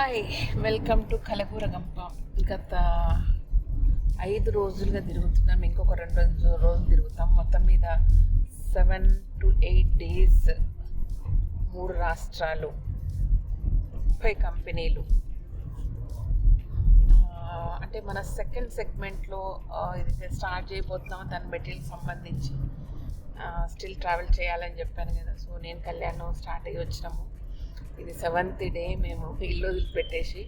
Hi, welcome to kalagurgampa. గత 5 రోజులుగా తిరుగుతున్నాం. ఇంకొక 2 రోజులు తిరుగుతాం. మొత్తం మీద 7 to 8 days, 3 రాష్ట్రాలు, 30 కంపెనీలు. అంటే మన సెకండ్ సెగ్మెంట్లో ఇది స్టార్ట్ చేయబోతున్నాం. దాని మెటీరియల్ సంబంధించి స్టిల్ ట్రావెల్ చేయాలని చెప్పాను కదా. సో నేను కళ్యాణం స్టార్ట్ అయ్యి వచ్చినాము. ఇది 7th డే. మేము ఇల్లు వదిలిపెట్టేసి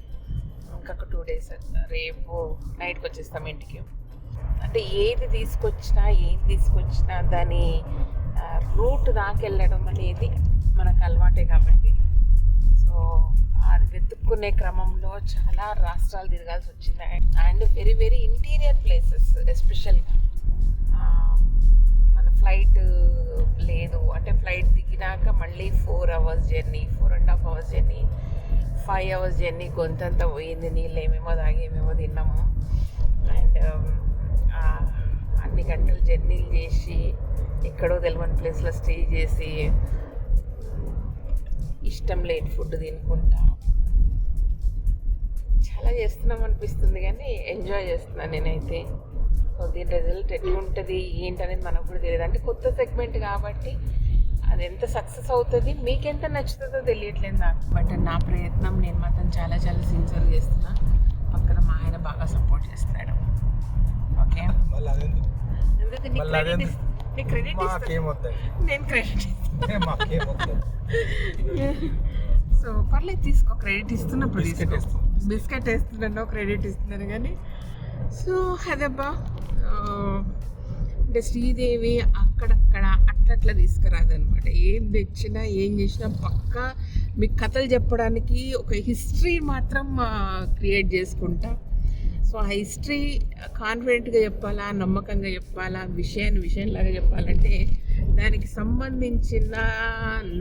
ఇంకొక 2 days, రేపు నైట్కి వచ్చేస్తాం ఇంటికి. అంటే ఏది తీసుకొచ్చినా దాని రూట్ దాకా వెళ్ళడం అనేది మనకు అలవాటే కాబట్టి, సో అది వెతుక్కునే క్రమంలో చాలా రాష్ట్రాలు తిరగాల్సి వచ్చింది. And very very interior places, ఎస్పెషల్గా మన ఫ్లైట్ లేదు అంటే ఫ్లైట్ దిగినాక మళ్ళీ 4 hours journey, 4.5 hours journey, 5 hours journey. గొంతంతా పోయింది. నీళ్ళు ఏమేమో తాగి ఏమేమో తిన్నాము. అండ్ అన్ని గంటలు జర్నీలు చేసి ఎక్కడో తెలియని ప్లేస్లో స్టే చేసి ఇష్టం లేని ఫుడ్ తినుకుంటా చాలా చేస్తున్నాం అనిపిస్తుంది, కానీ ఎంజాయ్ చేస్తున్నాను నేనైతే. సో దీని రిజల్ట్ ఎట్లా ఉంటుంది ఏంటనేది మనకు కూడా తెలియదు. అంటే కొత్త సెగ్మెంట్ కాబట్టి అది ఎంత సక్సెస్ అవుతుంది, మీకెంత నచ్చుతుందో తెలియట్లేదు నాకు. బట్ నా ప్రయత్నం నేను మాత్రం చాలా చాలా సిన్సియర్గా చేస్తున్నా. పక్కన మా ఆయన బాగా సపోర్ట్ చేస్తున్నాడు. ఓకే, ఎందుకు నీ క్రెడిట్ నేను క్రెడిట్ సో పర్లేదు, తీసుకో. క్రెడిట్ ఇస్తున్నప్పుడు బిస్కెట్ వేస్తున్నాను, క్రెడిట్ ఇస్తున్నాను. కానీ సో అదబ్బా, అంటే శ్రీదేవి అక్కడక్కడ అట్లా తీసుకురాదనమాట. ఏం తెచ్చినా ఏం చేసినా పక్కా మీకు కథలు చెప్పడానికి ఒక హిస్టరీ మాత్రం క్రియేట్ చేసుకుంటా. సో ఆ హిస్టరీ కాన్ఫిడెంట్గా చెప్పాలా, నమ్మకంగా చెప్పాలా, విషయంలాగా చెప్పాలంటే దానికి సంబంధించిన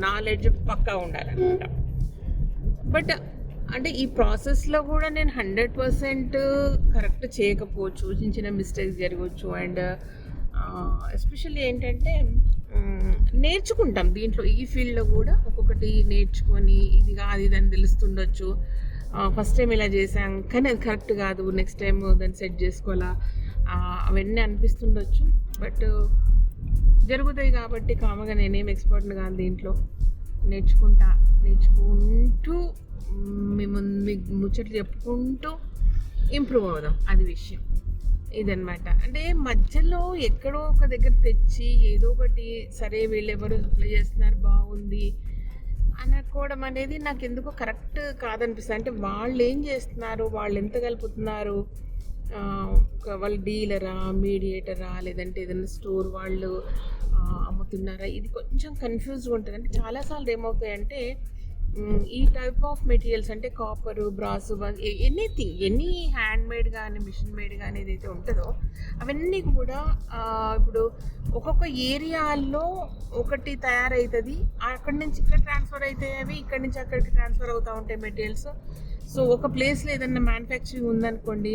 నాలెడ్జ్ పక్కా ఉండాలన్నమాట. బట్ అంటే ఈ ప్రాసెస్లో కూడా నేను 100% కరెక్ట్ చేయకపోవచ్చు, చిన్న మిస్టేక్స్ జరగవచ్చు. అండ్ ఎస్పెషల్లీ ఏంటంటే నేర్చుకుంటాం దీంట్లో, ఈ ఫీల్డ్లో కూడా ఒక్కొక్కటి నేర్చుకొని ఇది కాదు ఇదని తెలుస్తుండొచ్చు. ఫస్ట్ టైం ఇలా చేసాం కానీ అది కరెక్ట్ కాదు, నెక్స్ట్ టైం దాన్ని సెట్ చేసుకోవాలా, అవన్నీ అనిపిస్తుండొచ్చు. బట్ జరుగుతాయి కాబట్టి కామగా నేనేం ఎక్స్పర్ట్ని కాదు దీంట్లో. నేర్చుకుంటూ మేము ముచ్చట్లు చెప్పుకుంటూ ఇంప్రూవ్ అవుదాం, అది విషయం. ఇదన్నమాట. అంటే మధ్యలో ఎక్కడో ఒక దగ్గర తెచ్చి ఏదో ఒకటి సరే వీళ్ళెవరు సప్లై చేస్తున్నారు బాగుంది అనుకోవడం అనేది నాకు ఎందుకో కరెక్ట్ కాదనిపిస్తుంది. అంటే వాళ్ళు ఏం చేస్తున్నారు, వాళ్ళు ఎంత కలుపుతున్నారు, వాళ్ళు డీలరా, మీడియేటరా, లేదంటే ఏదైనా స్టోర్ వాళ్ళు అమ్ముతున్నారా, ఇది కొంచెం కన్ఫ్యూజ్గా ఉంటుంది. అంటే చాలాసార్లు ఏమవుతాయంటే ఈ టైప్ ఆఫ్ మెటీరియల్స్ అంటే copper, brass, anything, any hand made కానీ మిషన్ మేడ్ కానీ ఏదైతే ఉంటుందో అవన్నీ కూడా ఇప్పుడు ఒక్కొక్క ఏరియాల్లో ఒకటి తయారవుతుంది, అక్కడి నుంచి ఇక్కడ ట్రాన్స్ఫర్ అవుతాయి, అవి ఇక్కడి నుంచి అక్కడికి ట్రాన్స్ఫర్ అవుతూ ఉంటాయి మెటీరియల్స్. సో ఒక ప్లేస్లో ఏదైనా మ్యానుఫ్యాక్చరింగ్ ఉందనుకోండి,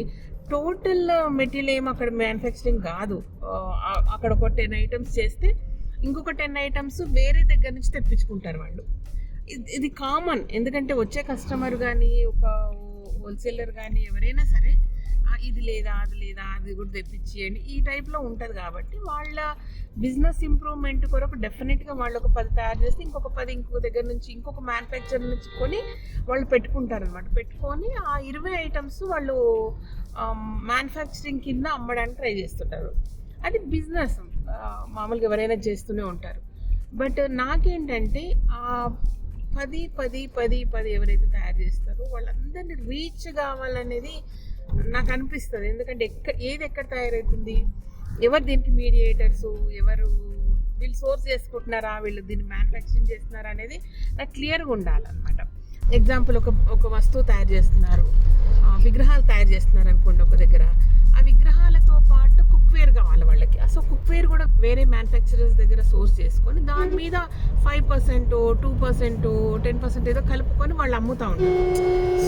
టోటల్ మెటీరియల్ ఏం అక్కడ మ్యానుఫ్యాక్చరింగ్ కాదు. అక్కడ ఒక 10 items చేస్తే ఇంకొక 10 items వేరే దగ్గర నుంచి తెప్పించుకుంటారు వాళ్ళు. ఇది కామన్. ఎందుకంటే వచ్చే కస్టమర్ కానీ ఒక హోల్సేలర్ కానీ ఎవరైనా సరే ఇది లేదా అది కూడా తెప్పించేయండి ఈ టైప్లో ఉంటుంది. కాబట్టి వాళ్ళ బిజినెస్ ఇంప్రూవ్మెంట్ కొరకు డెఫినెట్గా వాళ్ళు ఒక 10 తయారు చేస్తే ఇంకొక 10 ఇంకొక దగ్గర నుంచి ఇంకొక మ్యానుఫ్యాక్చర్ నుంచి కొని వాళ్ళు పెట్టుకుంటారనమాట. పెట్టుకొని ఆ 20 items వాళ్ళు మ్యానుఫ్యాక్చరింగ్ కింద అమ్మడానికి ట్రై చేస్తుంటారు. అది బిజినెస్, మామూలుగా ఎవరైనా చేస్తూనే ఉంటారు. బట్ నాకేంటంటే ఆ 10 ఎవరైతే తయారు చేస్తారో వాళ్ళందరినీ రీచ్ కావాలనేది నాకు అనిపిస్తుంది. ఎందుకంటే ఏది ఎక్కడ తయారవుతుంది, ఎవరు దీనికి మీడియేటర్స్, ఎవరు వీళ్ళు సోర్స్ చేసుకుంటున్నారా, వీళ్ళు దీన్ని మ్యానుఫ్యాక్చరింగ్ చేస్తున్నారా అనేది నాకు క్లియర్గా ఉండాలన్నమాట. ఎగ్జాంపుల్, ఒక వస్తువు తయారు చేస్తున్నారు, విగ్రహాలు తయారు చేస్తున్నారు అనుకోండి ఒక దగ్గర, ఆ విగ్రహాలతో పాటు కుక్వేర్ కావాలి వాళ్ళకి. సో కుక్వేర్ కూడా వేరే మ్యానుఫ్యాక్చరర్స్ దగ్గర సోర్స్ చేసుకొని దాని మీద 5%, 2%, 10% ఏదో కలుపుకొని వాళ్ళు అమ్ముతూ ఉంటారు.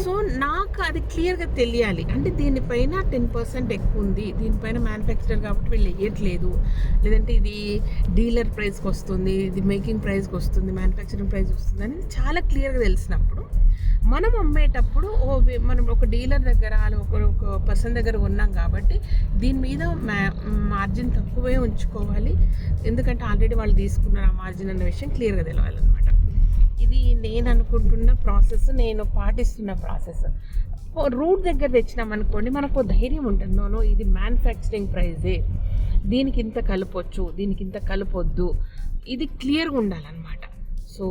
సో నాకు అది క్లియర్గా తెలియాలి. అంటే దీనిపైన 10% ఎక్కువ ఉంది, దీనిపైన మ్యానుఫ్యాక్చరర్ కాబట్టి వీళ్ళు వేయట్లేదు, లేదంటే ఇది డీలర్ ప్రైస్కి వస్తుంది, ఇది మేకింగ్ ప్రైస్కి వస్తుంది, మ్యానుఫ్యాక్చరింగ్ ప్రైస్ వస్తుంది అనేది చాలా క్లియర్గా తెలిసినప్పుడు మనం అమ్మేటప్పుడు మనం ఒక డీలర్ దగ్గర ఒక పర్సన్ దగ్గర ఉన్నాం కాబట్టి దీని మీద మార్జిన్ తక్కువే ఉంచుకోవాలి, ఎందుకంటే ఆల్రెడీ వాళ్ళు తీసుకున్నారు ఆ మార్జిన్ అన్న విషయం క్లియర్గా తెలవాలన్నమాట. ఇది నేను అనుకుంటున్న ప్రాసెస్, నేను పాటిస్తున్న ప్రాసెస్. రూట్ దగ్గర తెచ్చినామనుకోండి మనకు ధైర్యం ఉంటుంది, నో ఇది మ్యానుఫ్యాక్చరింగ్ ప్రైజే, దీనికి ఇంత కలపొచ్చు, దీనికి ఇంత కలపొద్దు, ఇది క్లియర్గా ఉండాలన్నమాట. సో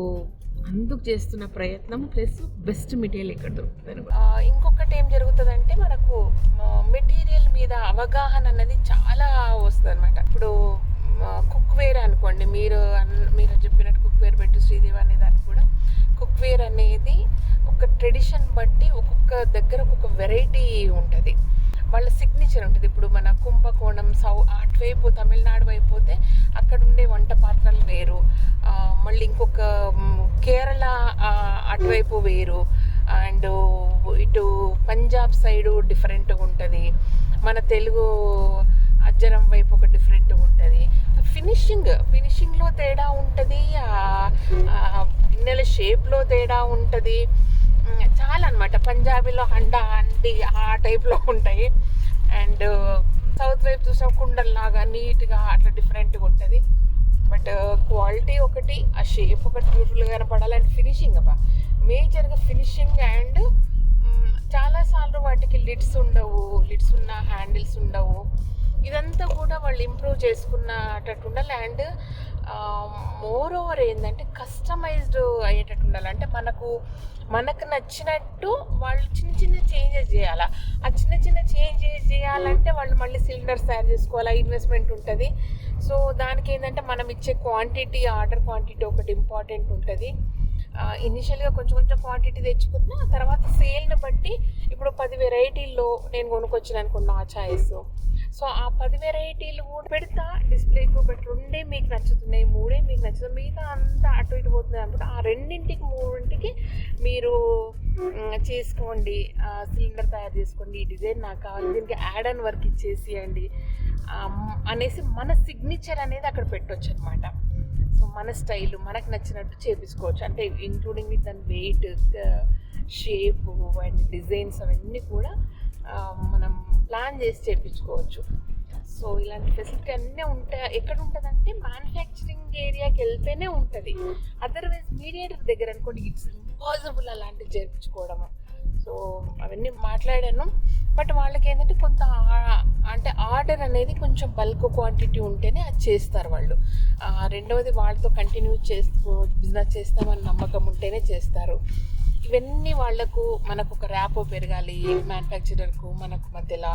అందుకు చేస్తున్న ప్రయత్నం ప్లస్ బెస్ట్ మెటీరియల్ ఇక్కడ దొరుకుతుంది. ఇంకొకటి ఏం జరుగుతుందంటే మనకు మెటీరియల్ మీద అవగాహన అన్నది చాలా వస్తుంది అనమాట. ఇప్పుడు కుక్వేర్ అనుకోండి, మీరు చెప్పినట్టు కుక్వేర్ పెట్టు శ్రీదేవి అనే దానికి కూడా కుక్వేర్ అనేది ఒక ట్రెడిషన్ బట్టి ఒక్కొక్క దగ్గర ఒక్కొక్క వెరైటీ ఉంటుంది, వాళ్ళ సిగ్నేచర్ ఉంటుంది. ఇప్పుడు మన కుంభకోణం అటువైపు తమిళనాడు వైపు పోతే అక్కడ ఉండే వంట పాత్రలు వేరు, మళ్ళీ ఇంకొక కేరళ అటువైపు వేరు, అండ్ ఇటు పంజాబ్ సైడు డిఫరెంట్గా ఉంటుంది, మన తెలుగు అజ్జరం వైపు ఒక డిఫరెంట్గా ఉంటుంది. ఫినిషింగ్లో తేడా ఉంటుంది, గిన్నెల షేప్లో తేడా ఉంటుంది, చాలా అనమాట. పంజాబీలో అండి ఆ టైప్లో ఉంటాయి, అండ్ సౌత్ వైపు చూసిన కుండల్లాగా నీట్గా అట్లా డిఫరెంట్గా ఉంటుంది. బట్ క్వాలిటీ ఒకటి, ఆ షేప్ ఒకటి బ్యూటిఫుల్గా కనపడాలి, అండ్ ఫినిషింగ్ మేజర్గా ఫినిషింగ్. అండ్ చాలాసార్లు వాటికి లిడ్స్ ఉన్న హ్యాండిల్స్ ఉండవు. ఇదంతా కూడా వాళ్ళు ఇంప్రూవ్ చేసుకున్నటట్టు ఉండాలి. అండ్ మోర్ ఓవర్ ఏంటంటే కస్టమైజ్డ్ అయ్యేటట్టు ఉండాలి. అంటే మనకు నచ్చినట్టు వాళ్ళు చిన్న చిన్న చేంజెస్ చేయాలి. ఆ చిన్న చిన్న చేంజెస్ చేయాలంటే వాళ్ళు మళ్ళీ సిలిండర్స్ తయారు చేసుకోవాలి, ఇన్వెస్ట్మెంట్ ఉంటుంది. సో దానికి ఏంటంటే మనం ఇచ్చే క్వాంటిటీ, ఆర్డర్ క్వాంటిటీ ఒకటి ఇంపార్టెంట్ ఉంటుంది. ఇనిషియల్గా కొంచెం క్వాంటిటీ తెచ్చుకున్నా తర్వాత సేల్ని బట్టి ఇప్పుడు 10 వెరైటీల్లో నేను కొనుక్కొచ్చిన అనుకున్నా ఆ ఛాయిస్. సో ఆ 10 వెరైటీలు కూడా పెడతా డిస్ప్లేకు, బట్ 2 మీకు నచ్చుతున్నాయి, 3 మీకు నచ్చుతుంది, మిగతా అంతా అటు ఇటు పోతుంది అనుకుంటే ఆ 2-3 మీరు చేసుకోండి, సిలిండర్ తయారు చేసుకోండి, ఈ డిజైన్ నాకు కావాలి, దీనికి యాడ్ అండ్ వర్క్ ఇచ్చేసియండి అనేసి మన సిగ్నేచర్ అనేది అక్కడ పెట్టవచ్చు అనమాట. సో మన స్టైల్ మనకు నచ్చినట్టు చేపించుకోవచ్చు, అంటే ఇంక్లూడింగ్ విత్ దాని వెయిట్, షేపు అండ్ డిజైన్స్ అవన్నీ కూడా మనం ప్లాన్ చేసి చేయించుకోవచ్చు. సో ఇలాంటి ఫెసిలిటీ అన్నీ ఉంటాయి. ఎక్కడ ఉంటుందంటే మ్యానుఫ్యాక్చరింగ్ ఏరియాకి వెళ్తేనే ఉంటుంది, అదర్వైజ్ మీడియేటర్ దగ్గర అనుకోండి ఇట్స్ ఇంపాసిబుల్ అలాంటివి చేయించుకోవడము. సో అవన్నీ మాట్లాడాను. బట్ వాళ్ళకి ఏంటంటే కొంత అంటే ఆర్డర్ అనేది కొంచెం బల్క్ క్వాంటిటీ ఉంటేనే అది చేస్తారు వాళ్ళు. రెండవది వాళ్ళతో కంటిన్యూ బిజినెస్ చేస్తామని నమ్మకం ఉంటేనే చేస్తారు. ఇవన్నీ మనకు ఒక ర్యాపో పెరగాలి, మ్యానుఫ్యాక్చరర్కు మనకు మధ్యలో,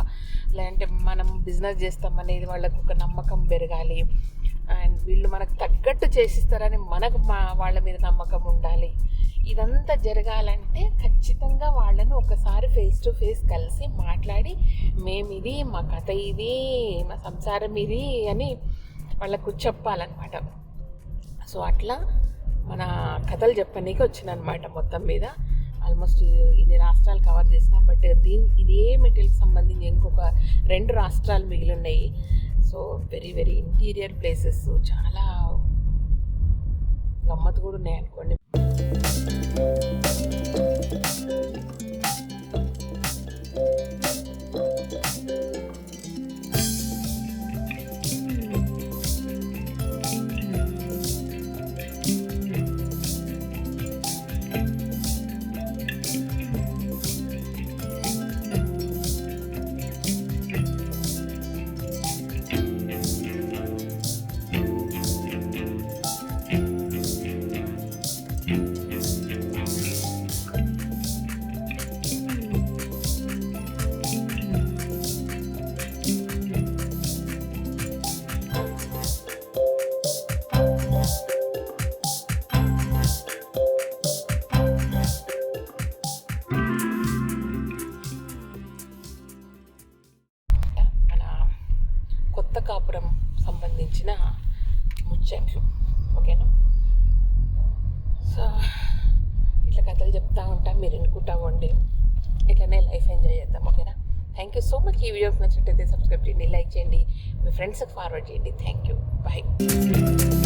లేదంటే మనం బిజినెస్ చేస్తామనేది వాళ్ళకు ఒక నమ్మకం పెరగాలి, అండ్ వీళ్ళు మనకు తగ్గట్టు చేసిస్తారని వాళ్ళ మీద నమ్మకం ఉండాలి. ఇదంతా జరగాలంటే ఖచ్చితంగా వాళ్ళను ఒకసారి ఫేస్ టు ఫేస్ కలిసి మాట్లాడి మేమిది, మా కథ ఇది, మా సంసారం ఇది అని వాళ్ళకు చెప్పాలన్నమాట. సో అట్లా మన కథలు చెప్పనీకి వచ్చిననమాట. మొత్తం మీద ఆల్మోస్ట్ ఇన్ని రాష్ట్రాలు కవర్ చేసిన, బట్ ఇదే మెటీరియల్కి సంబంధించి ఇంకొక 2 రాష్ట్రాలు మిగిలి ఉన్నాయి. So very very interior places చాలా గమ్మత్తు కూడా ఉన్నాయి అనుకోండి. కాపురం సంబంధించిన ముచ్చట్లు, ఓకేనా? సో ఇట్లా కథలు చెప్తా ఉంటా, మీరు వినుకుంటా ఉండి ఇట్లనే లైఫ్ ఎంజాయ్ చేద్దాం, ఓకేనా? Thank you so much. ఈ వీడియోకి నచ్చినట్టయితే సబ్స్క్రైబ్ చేయండి, లైక్ చేయండి, మీ ఫ్రెండ్స్కి ఫార్వర్డ్ చేయండి. Thank you, bye.